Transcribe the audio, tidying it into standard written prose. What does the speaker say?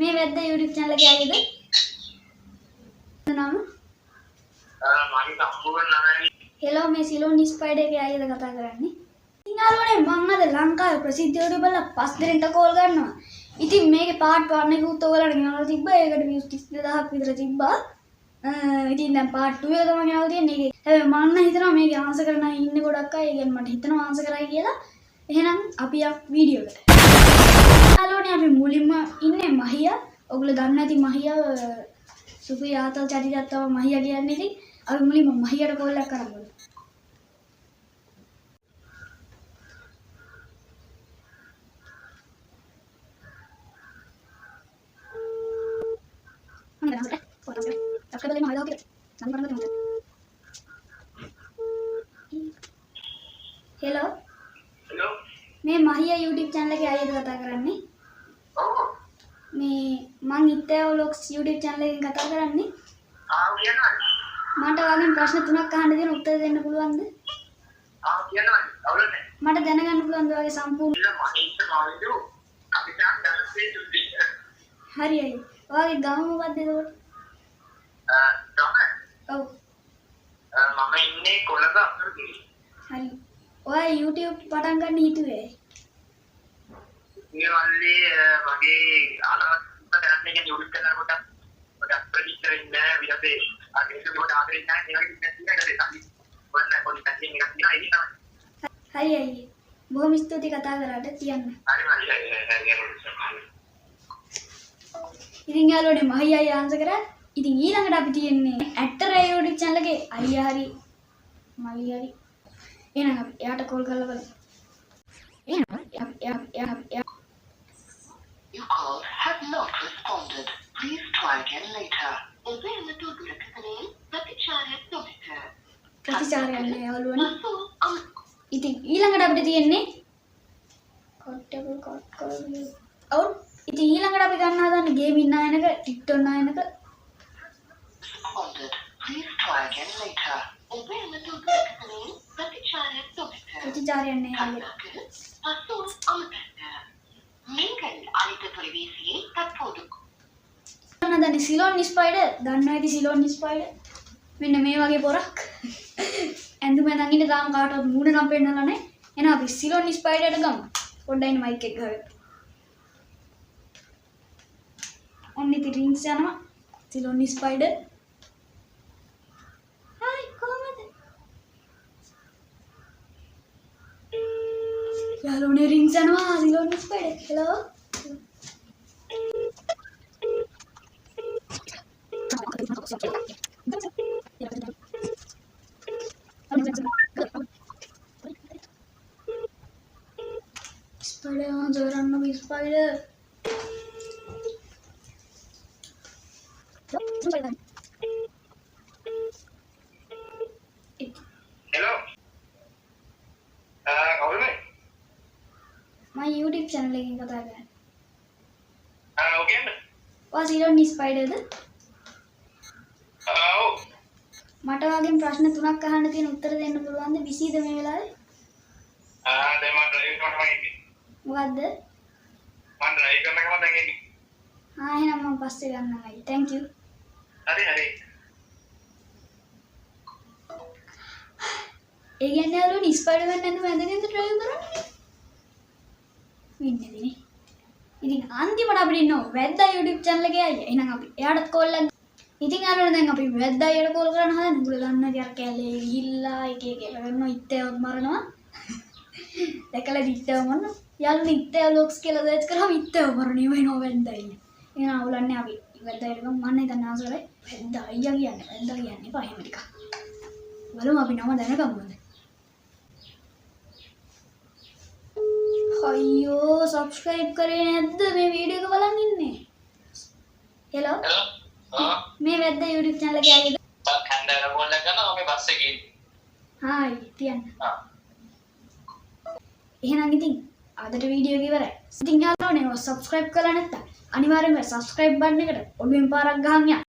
මේ වැද්ද YouTube channel එකේ ආයේද? නම? මගේ සම්පූර්ණ නම හෙලෝ මේ සිලෝන් ස්පයිඩර් එකේ ආයේද කතා කරන්නේ? ඉතින් යාළුවනේ මම අද ලංකාවේ ප්‍රසිද්ධ YouTuberලා 5 දෙනෙක්ට කෝල් ගන්නවා. ඉතින් මේකේ part 1 එක උත් ඔයාලට ගෙනල්ලා තිබ්බා. ඒකට views 32000ක් විතර තිබ්බා. ඉතින් දැන් part 2 එක තමයි ගෙනල්ලා තියෙන්නේ. හැබැයි මම නම් හිතනවා මේකේ ආන්සර් කරන අය ඉන්නේ ගොඩක් අය. ඒ කියන්නේ මට හිතෙනවා ආන්සර් කරයි කියලා. එහෙනම් අපි යමු වීඩියෝ එකට. යාළුවනේ අපි මුලින්ම ඉන්නේ මහියා. ඔයගොල්ලෝ දන්නේ නැති මහියා සුපි ආතල් චරිතයක් තමයි මහියා කියන්නේ. ඉතින් අපි මුලින්ම මහියාට කෝල් එකක් කරමු. හෙලෝ හෙලෝ මේ මහියා YouTube channel එකේ ආයෙත් කතා කරන්නේ. ඔව් මේ මං ඉත්තේ vlogs YouTube channel එකෙන් කතා කරන්නේ. කියනවා මට වගේ ප්‍රශ්න තුනක් අහන්න දෙන උත්තර දෙන්න පුළුවන්ද? කියනවා අවුලක් මට දැනගන්න පුළුවන්ද වගේ සම්පූර්ණ නැහැ මම ඉස්සරහට අපි තාම දැනස්සේ තුති හරියයි. ඔයාගේ ගම මොකක්ද ඒකට? ගම ඔව්. මම ඉන්නේ කොළඹ අතුරුගිරි. හරි. ඔයා YouTube පටන් ගන්න හිතුවේ? මේ වල්ලේ මගේ අලවත් දැනත් එක YouTube කරනකොට පොඩක් ප්‍රතික්ෂේප වෙන්නේ නැහැ විදිහට අර ඒක උඩ ආදරේ නැහැ ඒවගේ ඉතින් වන්න පොඩි පැකින් එකක් තියෙනවා ඒක තමයි. හරි අයියේ. බොහොම ස්තුතියි කතා කරාට කියන්න. හරි ඉතින් යාළුවනේ මහියයි ආන්සර් කරා. ඉතින් ඊළඟට අපි තියෙන්නේ ඇක්ටර් YouTube channel එකේ අයියා හරි මලි හරි. එහෙනම් අපි එයාට කෝල් කරලා බලමු. Your call has not responded. Please try again later. ප්‍රතිචාරයක් නෑ යාළුවනේ. ඉතින් ඊළඟට අපිට තියෙන්නේ කොට්ටබල් කට් කරලා. ඔව්. ඉතින් ඊළඟට අපි ගන්න හදන්නේ gaming Nayanaka TikTok Nayanaka. Responded. Please try again later. ප්‍රතිචාරයක් නෑ යාළුවනේ. දන්නේ සිලෝන් ස්පයිඩර් දන්නවා ඇති සිලෝන් ස්පයිඩර් මෙන්න මේ වගේ පොරක් ඇඳුම ඇඳන් ඉන්න තාම කාටවත් මූණ නම් පෙන්නලා නැහැ. එහෙනම් අපි සිලෝන් ස්පයිඩර්ට ගමු. පොඩ්ඩක් ඉන්න මයික් එක ගහගෙන. ඔන්න ඉතින් රින්ග්ස් යනවා සිලෝන් ස්පයිඩර්. හායි කොහමද? යාළුවනේ රින්ග්ස් යනවා Ceylon spider. Hello Spider answer run no spider. Hello කවුරුද? My YouTube channel එකෙන් කතා කරන්නේ. ඔකේද? ඔයා සිලෝන් ස්පයිඩර්ද? ඔව් මට වගේ ප්‍රශ්න තුනක් අහන්න තියෙන උත්තර දෙන්න පුළුවන්ද? බිසීද මේ වෙලාවේ? දැන් මම ඩ්‍රයිව් කරනවා ඉන්නේ. මොකද්ද? මම ඩ්‍රයිව් කරනකම දැන් එන්නේ. එහෙනම් මම පස්සේ ගන්නමයි. Thank you. හරි ඒ කියන්නේ යාළුවනේ ස්පයිඩර්මන් ඇඳුම ඇඳගෙනද ඩ්‍රයිව් කරන්නේ? ඉන්නේනේ. ඉතින් අන්තිමට අපිට ඉන්නව වැද්දා YouTube channel එකේ අයියා. එහෙනම් අපි එයාට කෝල් එකක්. ඉතින් යාළුවනේ දැන් අපි වැද්දා අයියට කෝල් කරන්න හදන්නේ. උඹලා දන්නා ඉතින් අර කැලේ ගිහිල්ලා එක කරනවා ඉත්තේවත් මරනවා. දැකලා ඉත්තේව මරනවා. යාළුවනේ ඉත්තේව vlogs කියලා සර්ච් කරාම ඉත්තේව මරනවා වෙනවා වැද්දා අයියා. එහෙනම් අවුලන්නේ අපි වැද්දා අයියට ගමු. මම හිතන්නේ ආසරයි වැද්දා අයියා කියන්නේ එපා එහෙම ටිකක්. බලමු අපි නම දැනගමුද? අයියෝ subscribe කරේ නැද්ද මේ වීඩියෝ එක බලන් ඉන්නේ? හෙලෝ මේ වැද්දා YouTube channel එකේ ආයේද? කන්දර කෝල් එක කරනවා මගේ බස් එකේ. හායි තියන්න. එහෙනම් ඉතින් අදට වීඩියෝ එක ඉවරයි. ඉතින් යාළුවනේ subscribe කරලා නැත්නම් අනිවාර්යෙන්ම subscribe button එකට ඔළුවෙන් පාරක් ගහන් යන්න.